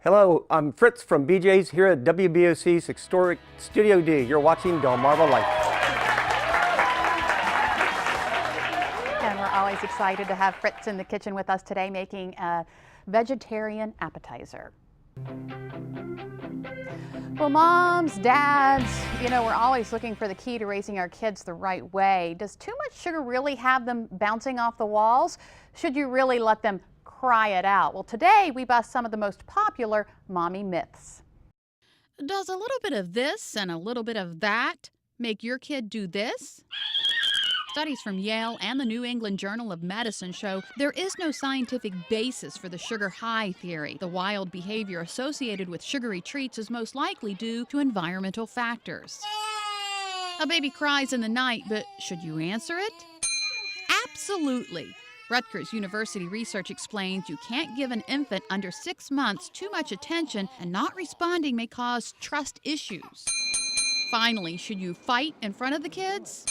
Hello, I'm Fritz from BJ's here at WBOC's historic Studio D. You're watching Delmarva Life. And we're always excited to have Fritz in the kitchen with us today making a vegetarian appetizer. Well, moms, dads, we're always looking for the key to raising our kids the right way. Does too much sugar really have them bouncing off the walls? Should you really let them cry it out? Well, today we bust some of the most popular mommy myths. Does a little bit of this and a little bit of that make your kid do this? Studies from Yale and the New England Journal of Medicine show there is no scientific basis for the sugar high theory. The wild behavior associated with sugary treats is most likely due to environmental factors. A baby cries in the night, but should you answer it? Absolutely. Rutgers University research explains you can't give an infant under 6 months too much attention, and not responding may cause trust issues. Finally, should you fight in front of the kids?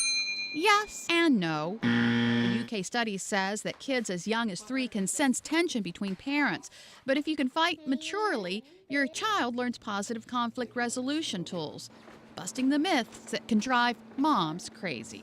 Yes and no. The UK study says that kids as young as 3 can sense tension between parents, but if you can fight maturely, your child learns positive conflict resolution tools, busting the myths that can drive moms crazy.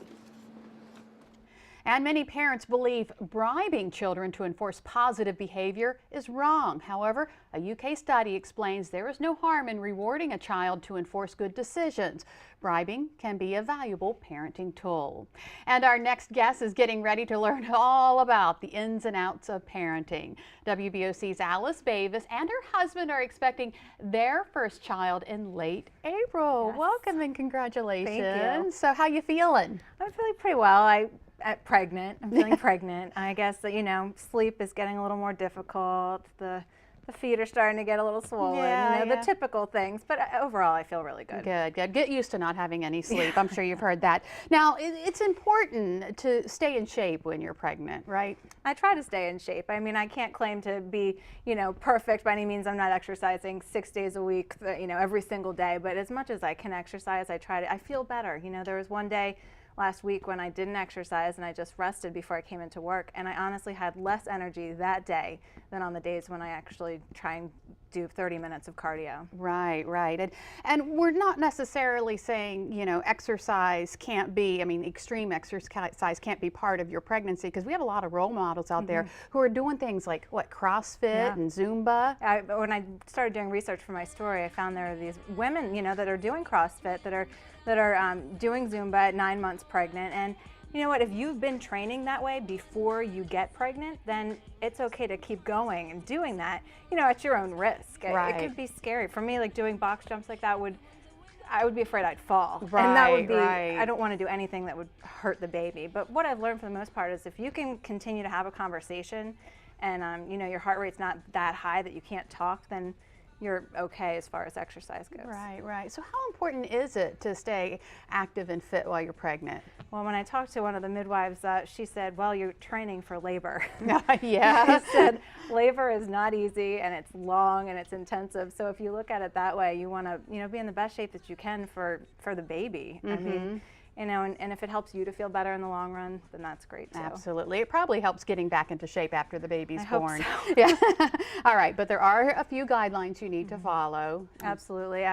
And many parents believe bribing children to enforce positive behavior is wrong. However, a UK study explains there is no harm in rewarding a child to enforce good decisions. Bribing can be a valuable parenting tool. And our next guest is getting ready to learn all about the ins and outs of parenting. WBOC's Alice Bavis and her husband are expecting their first child in late April. Yes. Welcome and congratulations. Thank you. So how you feeling? I'm feeling pretty well. I'm feeling pregnant. I guess that, sleep is getting a little more difficult. The feet are starting to get a little swollen, the typical things. But overall, I feel really good. Good. Get used to not having any sleep. I'm sure you've heard that. Now, it's important to stay in shape when you're pregnant, right? I try to stay in shape. I mean, I can't claim to be, perfect by any means. I'm not exercising 6 days a week, every single day. But as much as I can exercise, I feel better. There was one day last week when I didn't exercise and I just rested before I came into work, and I honestly had less energy that day than on the days when I actually try and do 30 minutes of cardio. Right. And we're not necessarily saying, exercise can't be, extreme exercise can't be part of your pregnancy, because we have a lot of role models out there who are doing things like, CrossFit and Zumba. When I started doing research for my story, I found there are these women, that are doing CrossFit, that are doing Zumba at 9 months pregnant. And you know what, if you've been training that way before you get pregnant, then it's okay to keep going and doing that, at your own risk. Right. It could be scary. For me, like doing box jumps like that I would be afraid I'd fall. Right, and that would be, right. I don't want to do anything that would hurt the baby. But what I've learned for the most part is if you can continue to have a conversation and, your heart rate's not that high that you can't talk, then you're okay as far as exercise goes. Right. So how important is it to stay active and fit while you're pregnant? Well, when I talked to one of the midwives, she said, well, you're training for labor. Yeah. She said, labor is not easy, and it's long, and it's intensive. So if you look at it that way, you want to, be in the best shape that you can for the baby. I mean, and if it helps you to feel better in the long run, then that's great too. Absolutely. It probably helps getting back into shape after the baby's born. Hope so. Yeah. All right, but there are a few guidelines you need to follow. Absolutely.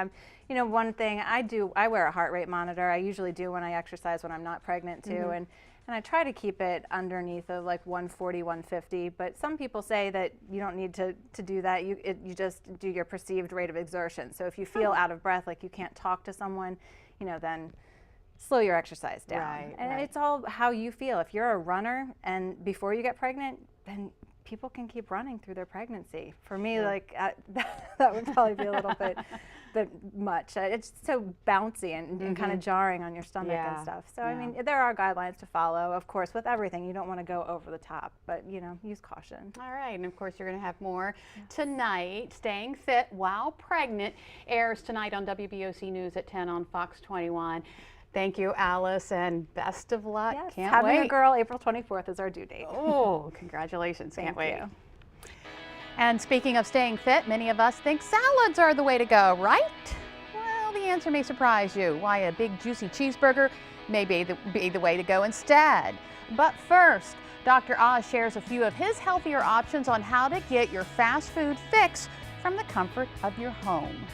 One thing I wear a heart rate monitor. I usually do when I exercise when I'm not pregnant too, and I try to keep it underneath of like 140, 150, but some people say that you don't need to do that. You just do your perceived rate of exertion. So if you feel out of breath, like you can't talk to someone, then slow your exercise down. And it's all how you feel. If you're a runner and before you get pregnant, then people can keep running through their pregnancy. For me, that would probably be a little bit much. It's so bouncy and kind of jarring on your stomach and stuff. So I mean, there are guidelines to follow. Of course, with everything, you don't want to go over the top, but use caution. All right, and of course you're going to have more tonight. Staying Fit While Pregnant airs tonight on WBOC News at 10 on Fox 21. Thank you, Alice, and best of luck. Yes, Can't having wait. a girl, April 24th is our due date. Oh, congratulations. Can't wait. You. And speaking of staying fit, many of us think salads are the way to go, right? Well, the answer may surprise you. Why a big juicy cheeseburger may be the way to go instead. But first, Dr. Oz shares a few of his healthier options on how to get your fast food fix from the comfort of your home.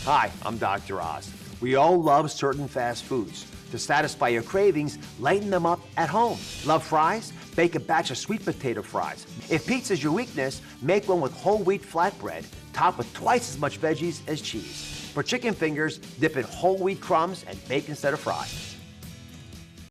Hi, I'm Dr. Oz. We all love certain fast foods. To satisfy your cravings, lighten them up at home. Love fries? Bake a batch of sweet potato fries. If pizza's your weakness, make one with whole wheat flatbread, topped with twice as much veggies as cheese. For chicken fingers, dip in whole wheat crumbs and bake instead of fry.